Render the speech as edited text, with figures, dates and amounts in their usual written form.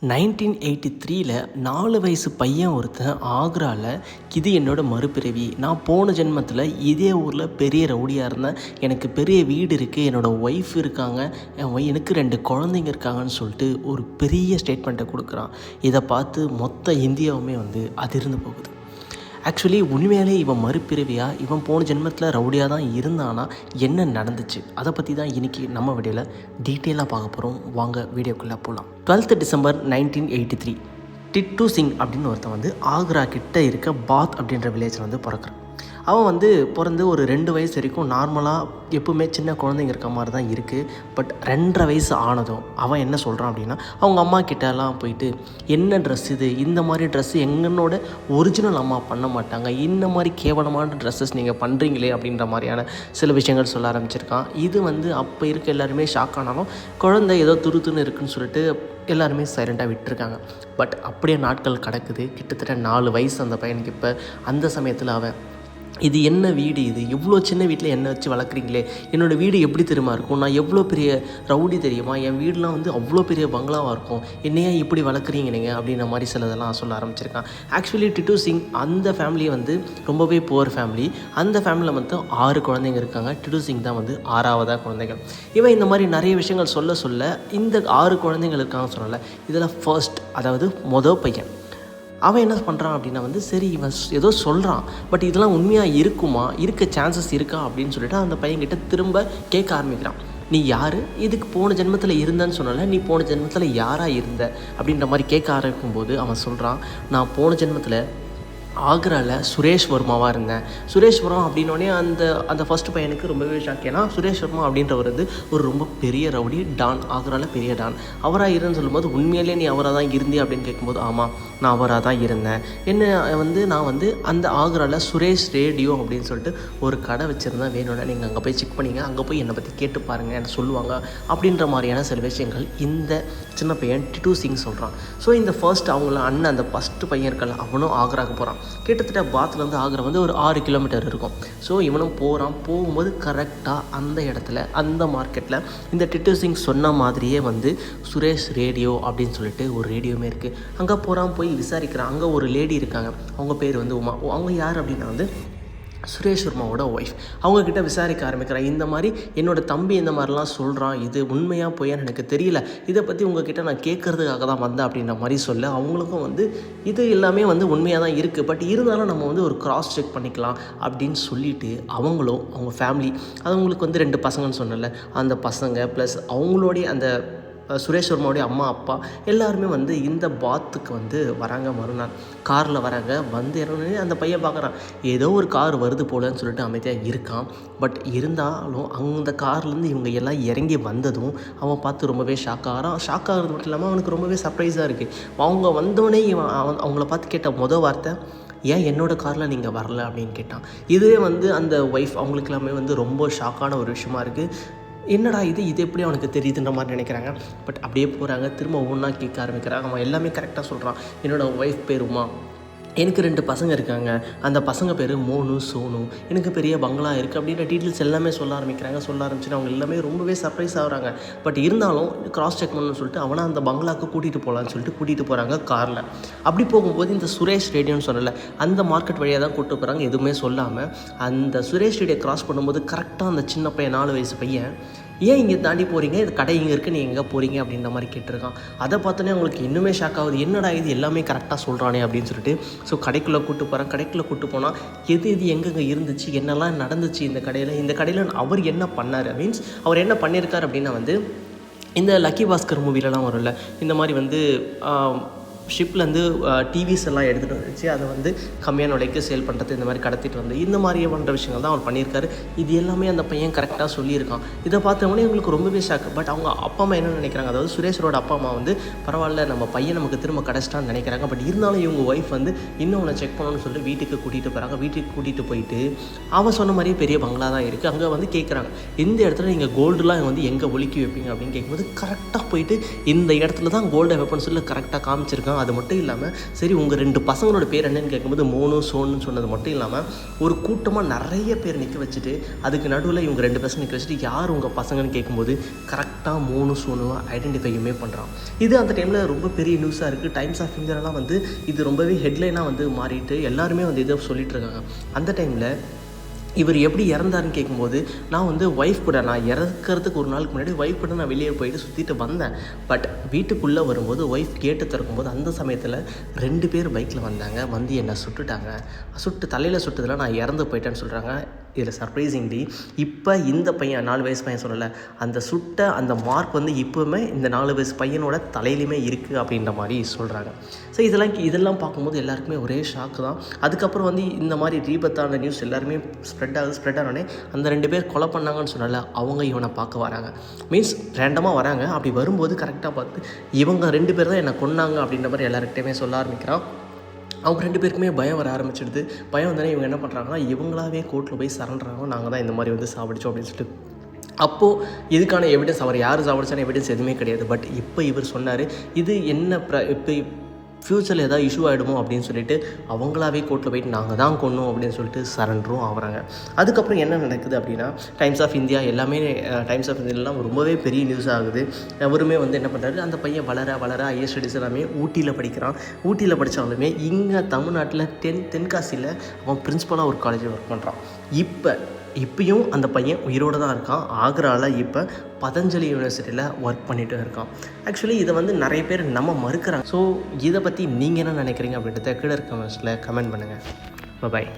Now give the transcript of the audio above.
1983ல் 4 வயசு பையன் ஒருத்தன் ஆக்ராவில் இது என்னோடய மறுபிறவி, நான் போன ஜென்மத்தில் இதே ஊரில் பெரிய ரவுடியாக இருந்தேன், எனக்கு பெரிய வீடு இருக்குது, என்னோடய ஒய்ஃப் இருக்காங்க, எனக்கு 2 குழந்தைங்க இருக்காங்கன்னு சொல்லிட்டு ஒரு பெரிய ஸ்டேட்மெண்ட்டை கொடுக்குறான். இதை பார்த்து மொத்த இந்தியாவுமே அதிர்ந்து போகுது. ஆக்சுவலி உண்மையிலே இவன் மறுபிறவியா, இவன் போன ஜென்மத்தில் ரவுடியாக தான் இருந்தானா, என்ன நடந்துச்சு, அதை பற்றி தான் இன்றைக்கி நம்ம வீடியோவில் டீட்டெயிலாக பார்க்க போகிறோம். வாங்க வீடியோக்குள்ளே போகலாம். 12 டிசம்பர் 1983 டிட்டு சிங் அப்படின்னு ஒருத்தன் ஆக்ரா கிட்ட இருக்க பாத் அப்படின்ற வில்லேஜில் பிறக்கிறான். அவன் பிறந்து ஒரு 2 வயசு வரைக்கும் நார்மலாக எப்பவுமே சின்ன குழந்தைங்க இருக்க மாதிரி தான் இருக்குது. பட் 2.5 வயசு ஆனதும் அவன் என்ன சொல்கிறான் அப்படின்னா, அவங்க அம்மா கிட்டலாம் போயிட்டு, என்ன ட்ரெஸ் இது, இந்த மாதிரி ட்ரெஸ்ஸு எங்களோட ஒரிஜினல் அம்மா பண்ண மாட்டாங்க, இந்த மாதிரி கேவலமான ட்ரெஸ்ஸஸ் நீங்கள் பண்ணுறீங்களே அப்படின்ற மாதிரியான சில விஷயங்கள் சொல்ல ஆரம்பிச்சிருக்கான். இது அப்போ இருக்க எல்லாருமே ஷாக் ஆனாலும், குழந்தை ஏதோ துருத்துன்னு இருக்குன்னு சொல்லிட்டு எல்லாருமே சைலண்ட்டாக விட்டுருக்காங்க. பட் அப்படியே நாட்கள் கிடக்குது. கிட்டத்தட்ட 4 வயசு அந்த பையனுக்கு. இப்போ அந்த சமயத்தில் அவன், இது என்ன வீடு, இது இவ்வளோ சின்ன வீட்டில் என்னை வச்சு வளர்க்குறீங்களே, என்னோடய வீடு எப்படி தெரியுமா இருக்கும், நான் எவ்வளோ பெரிய ரவுடி தெரியுமா, என் வீடெலாம் அவ்வளோ பெரிய பங்களாவாக இருக்கும், என்னையா இப்படி வளர்க்குறீங்க நீங்கள் அப்படின்ற மாதிரி சிலதெல்லாம் சொல்ல ஆரம்பிச்சிருக்கான். ஆக்சுவலி டிட்டு சிங் அந்த ஃபேமிலி ரொம்பவே புவர் ஃபேமிலி. அந்த ஃபேமிலியில் 6 குழந்தைங்க இருக்காங்க. டிட்டு சிங் தான் 6ஆவதாக குழந்தைகள். இவன் இந்த மாதிரி நிறைய விஷயங்கள் சொல்ல இந்த 6 குழந்தைங்கள் இருக்காங்கன்னு சொன்னல, இதில் ஃபர்ஸ்ட், அதாவது மொதல் பையன், அவன் என்ன பண்ணுறான் அப்படின்னா சரி இவன் ஏதோ சொல்கிறான், பட் இதெல்லாம் உண்மையாக இருக்குமா, இருக்க சான்சஸ் இருக்கா அப்படின்னு சொல்லிட்டு அந்த பையன்கிட்ட திரும்ப கேட்க ஆரம்பிக்கிறான். நீ யார், இதுக்கு போன ஜென்மத்தில் இருந்தேன்னு சொன்னல, நீ போன ஜென்மத்தில் யாராக இருந்த அப்படின்ற மாதிரி கேட்க ஆரம்பிக்கும்போது அவன் சொல்கிறான், நான் போன ஜென்மத்தில் ஆக்ராவில் சுரேஷ் வர்மாவாக இருந்தேன். சுரேஷ் வர்மா அப்படின்னோடனே அந்த ஃபஸ்ட்டு பையனுக்கு ரொம்பவே ஷாக். ஏன்னா சுரேஷ் வர்மா அப்படின்றவர் ஒரு ரொம்ப பெரிய ரவுடி டான், ஆக்ராவில் பெரிய டான். அவராக இருன்னு சொல்லும்போது, உண்மையிலே நீ அவராக தான் இருந்தே அப்படின்னு கேட்கும்போது, ஆமாம் நான் அவராக தான் இருந்தேன். என்ன நான் அந்த ஆக்ராவில் சுரேஷ் ரேடியோ அப்படின்னு சொல்லிட்டு ஒரு கடை வச்சுருந்தேன், வேணும்னா நீங்கள் அங்கே போய் செக் பண்ணிங்க, அங்கே போய் என்னை பற்றி கேட்டு பாருங்கள், என்ன சொல்லுவாங்க அப்படின்ற மாதிரியான சில விஷயங்கள் இந்த சின்ன பையன் டிட்டு சிங் சொல்கிறான். ஸோ இந்த ஃபர்ஸ்ட் அவங்கள அண்ணன், அந்த ஃபஸ்ட்டு பையன் இருக்கல, அவனும் ஆக்ராவுக்கு போகிறான். கிட்டத்தட்ட பாத்லேருந்து ஆக்ரா ஒரு 6 கிலோமீட்டர் இருக்கும். ஸோ இவனும் போகும்போது கரெக்டாக அந்த இடத்துல, அந்த மார்க்கெட்டில் இந்த டிட்டு சிங் சொன்ன மாதிரியே சுரேஷ் ரேடியோ அப்படின்னு சொல்லிட்டு ஒரு ரேடியோமே இருக்குது. அங்கே போய் விசாரிக்கிறான். அங்கே ஒரு லேடி இருக்காங்க, அவங்க பேர் உமா. அவங்க யார் அப்படின்னா சுரேஷ் வர்மாவோட ஒய்ஃப். அவங்கக்கிட்ட விசாரிக்க ஆரம்பிக்கிறான். இந்த மாதிரி என்னோடய தம்பி இந்த மாதிரிலாம் சொல்கிறான், இது உண்மையாக போயான்னு எனக்கு தெரியல, இதை பற்றி உங்ககிட்ட நான் கேட்குறதுக்காக தான் வந்தேன் அப்படின்ற மாதிரி சொல்ல, அவங்களுக்கும் இது எல்லாமே உண்மையாக தான் இருக்குது, பட் இருந்தாலும் நம்ம ஒரு கிராஸ் செக் பண்ணிக்கலாம் அப்படின்னு சொல்லிட்டு அவங்களும் அவங்க ஃபேமிலி, அது அவங்களுக்கு 2 பசங்கன்னு சொன்னல, அந்த பசங்க ப்ளஸ் அவங்களுடைய அந்த சுரேஷ் வர்மாவுடைய அம்மா அப்பா எல்லாருமே இந்த பாத்துக்கு வராங்க. மறுநாள் காரில் வராங்க. இறங்குனே அந்த பையன் பார்க்குறான், ஏதோ ஒரு கார் வருது போலன்னு சொல்லிட்டு அமைதியாக இருக்கான். பட் இருந்தாலும் அந்த கார்லேருந்து இவங்க எல்லாம் இறங்கி வந்ததும் அவன் பார்த்து ரொம்பவே ஷாக் ஆகிறான். ஷாக் ஆகிறது மட்டும் இல்லாமல் அவனுக்கு ரொம்பவே சர்ப்ரைஸாக இருக்குது. அவங்க வந்தோடனே அவங்கள பார்த்து கேட்ட மொதல் வார்த்தை, ஏன் என்னோடய காரில் நீங்கள் வரல அப்படின்னு கேட்டான். இதுவே அந்த ஒய்ஃப் அவங்களுக்கு எல்லாமே ரொம்ப ஷாக்கான ஒரு விஷயமா இருக்குது. என்னடா இது எப்படி அவனுக்கு தெரியுதுன்ற மாதிரி நினைக்கிறாங்க. பட் அப்படியே போகிறாங்க. திரும்ப ஒவ்வொன்றா கேட்க ஆரம்பிக்கிறாங்க. அவன் எல்லாமே கரெக்டாக சொல்கிறான். என்னோடய ஒய்ஃப் பேர் உமா, எனக்கு 2 பசங்க இருக்காங்க, அந்த பசங்க பேர் மோனு, சோனு, எனக்கு பெரிய பங்களா இருக்குது அப்படின்ற டீட்டெயில்ஸ் எல்லாமே சொல்ல ஆரம்பிச்சுட்டு அவங்க எல்லாமே ரொம்பவே சர்ப்ரைஸ் ஆகிறாங்க. பட் இருந்தாலும் கிராஸ் செக் பண்ணணும்னு சொல்லிட்டு அவனை அந்த பங்களாவுக்கு கூட்டிகிட்டு போகலான்னு சொல்லிட்டு கூட்டிகிட்டு போகிறாங்க காரில். அப்படி போகும்போது இந்த சுரேஷ் ரேடியோன்னு சொன்னல, அந்த மார்க்கெட் வழியாக தான் கூப்பிட்டு போகிறாங்க. எதுவுமே சொல்லாமல் அந்த சுரேஷ் ரேடியோ கிராஸ் பண்ணும்போது கரெக்டாக அந்த சின்ன பையன், 4 வயசு பையன், ஏன் இங்கே தாண்டி போகிறீங்க, இது கடை இங்கே இருக்குது, நீ எங்கே போகிறீங்க அப்படின்ற மாதிரி கேட்டிருக்கான். அதை பார்த்தோன்னே அவங்களுக்கு இன்னுமே ஷாக் ஆகுது, என்னடா இது எல்லாமே கரெக்டாக சொல்கிறானே அப்படின்னு சொல்லிட்டு. ஸோ கடைக்குள்ளே கூப்பிட்டு போனால் எது எங்கெங்கே இருந்துச்சு, என்னெல்லாம் நடந்துச்சு இந்த கடையில் அவர் என்ன பண்ணார், மீன்ஸ் அவர் என்ன பண்ணியிருக்கார் அப்படின்னா இந்த லக்கி பாஸ்கர் மூவிலலாம் வரும்ல, இந்த மாதிரி ஷிப்லேருந்து டிவிஸ் எல்லாம் எடுத்துகிட்டு வந்துச்சு, அதை கம்மியான விலைக்கு சேல் பண்ணுறது, இந்த மாதிரி கடத்திட்டு இந்த மாதிரி பண்ணுற விஷயங்கள் தான் அவர் பண்ணியிருக்காரு. இது எல்லாமே அந்த பையன் கரெக்டாக சொல்லியிருக்கான். இதை பார்த்தவொடனே இவங்களுக்கு ரொம்பவே ஷாக்கு. பட் அவங்க அப்பா அம்மா என்ன நினைக்கிறாங்க, அதாவது சுரேஷரோட அப்பா அம்மா பரவாயில்ல, நம்ம பையன் நமக்கு திரும்ப கிடச்சிட்டான்னு நினைக்கிறாங்க. பட் இருந்தாலும் இவங்க ஒய்ஃப் இன்னும் அவனை செக் பண்ணணும்னு சொல்லிட்டு வீட்டுக்கு கூட்டிகிட்டு போகிறாங்க. வீட்டுக்கு கூட்டிகிட்டு போயிட்டு அவன் சொன்ன மாதிரி பெரிய பங்களா தான் இருக்குது. அங்கே கேட்குறாங்க, இந்த இடத்துல நீங்கள் கோல்டுலாம் எங்கே ஒலிக்கி வைப்பீங்க அப்படின்னு கேட்கும்போது, கரெக்டாக போயிட்டு இந்த இடத்துல தான் கோல்டை வைப்பேன்னு சொல்லி கரெக்டாக காமிச்சிருக்கான். தான். அது மட்டும் இல்லாமல் சரி உங்கள் 2 பசங்களோட பேர் என்னன்னு கேட்கும்போது மோனு சோனுன்னு சொன்னது மட்டும் இல்லாமல் ஒரு கூட்டமாக நிறைய பேர் நிற்க வச்சுட்டு அதுக்கு நடுவில் இவங்க 2 பசங்க நிற்க வச்சுட்டு யார் உங்கள் பசங்கன்னு கேட்கும்போது கரெக்டாக மோனு சோனுவை ஐடென்டிஃபையுமே பண்ணுறான். இது அந்த டைமில் ரொம்ப பெரிய நியூஸாக இருக்குது. டைம்ஸ் ஆஃப் இந்தியாலாம் வந்து இது ரொம்பவே ஹெட்லைனாக வந்து மாறிட்டு எல்லாருமே வந்து இதை சொல்லிட்டு இருக்காங்க. அந்த டைமில் இவர் எப்படி இறந்தாருன்னு கேட்கும்போது நான் வந்து ஒய்ஃப் கூட நான் இறக்கிறதுக்கு ஒரு நாளுக்கு முன்னாடி ஒய்ஃப் கூட நான் வெளியே போயிட்டு சுற்றிட்டு வந்தேன். பட் வீட்டுக்குள்ளே வரும்போது ஒய்ஃப் கேட்டு திறக்கும்போது அந்த சமயத்தில் 2 பேர் பைக்கில் வந்தாங்க, வந்து என்னை சுட்டுட்டாங்க. தலையில் சுட்டதில் நான் இறந்து போயிட்டேன்னு சொல்கிறாங்க. இதில் சர்ப்ரைசிங்லி இப்போ இந்த பையன் 4 வயசு பையன் சொல்லலை, அந்த அந்த மார்க் வந்து இப்போவுமே இந்த 4 வயசு பையனோட தலையிலுமே இருக்குது அப்படின்ற மாதிரி சொல்கிறாங்க. ஸோ இதெல்லாம் பார்க்கும்போது எல்லாருக்குமே ஒரே ஷாக்கு தான். அதுக்கப்புறம் வந்து இந்த மாதிரி ரீபத்தான நியூஸ் எல்லாருமே ஸ்ப்ரெட் ஆனோடனே அந்த 2 பேர் கொலை பண்ணாங்கன்னு சொன்னால அவங்க இவனை பார்க்க வராங்க. மீன்ஸ் ரேண்டமாக வராங்க. அப்படி வரும்போது கரெக்டாக பார்த்து இவங்க 2 பேர் தான் என்னை கொன்னாங்க அப்படின்ற மாதிரி எல்லாருக்கிட்டையுமே சொல்ல ஆரம்பிக்கிறான். அவங்க 2 பேருக்குமே பயம் வர ஆரம்பிச்சிடுது. பயம் வந்தோடனே இவங்க என்ன பண்ணுறாங்கன்னா இவங்களாவே கோர்ட்டில் போய் சரண்டராங்க, நாங்கள் தான் இந்த மாதிரி வந்து சாவடிச்சோம் அப்படின்னு சொல்லிட்டு. அப்போது இதுக்கான எவிடன்ஸ் அவர் யார் சாவடிச்சான எவிடன்ஸ் எதுவுமே கிடையாது. பட் இப்போ இவர் சொன்னார் இது என்ன இப்போ ஃப்யூச்சரில் ஏதாவது இஷ்யூ ஆகிடுமோ அப்படின்னு சொல்லிட்டு அவங்களாவே கோர்ட்டில் போயிட்டு நாங்கள் தான் கொன்னோம் அப்படின்னு சொல்லிட்டு சரண்டரும் ஆகிறாங்க. அதுக்கப்புறம் என்ன நடக்குது அப்படின்னா டைம்ஸ் ஆஃப் இந்தியா எல்லாமே டைம்ஸ் ஆஃப் இந்தியாலாம் ரொம்பவே பெரிய நியூஸ் ஆகுது. அவருமே வந்து என்ன பண்ணுறாரு, அந்த பையன் வளர ஹையர் ஸ்டடீஸ் எல்லாமே ஊட்டியில் படிக்கிறான். ஊட்டியில் படித்தாலுமே இங்கே தமிழ்நாட்டில் தென்காசியில் அவன் பிரின்ஸிபலாக ஒரு காலேஜில் ஒர்க் பண்ணுறான். இப்பயும் அந்த பையன் உயிரோடு தான் இருக்கான். ஆக்ராவில் இப்போ பதஞ்சலி யூனிவர்சிட்டியில் ஒர்க் பண்ணிட்டு இருக்கான். ஆக்சுவலி இதை வந்து நிறைய பேர் நம்ம மறுக்கிறாங்க. ஸோ இதை பற்றி நீங்கள் என்ன நினைக்கிறீங்க அப்படின்றத கீழே கமெண்ட்ஸில் கமெண்ட் பண்ணுங்கள். பாய்.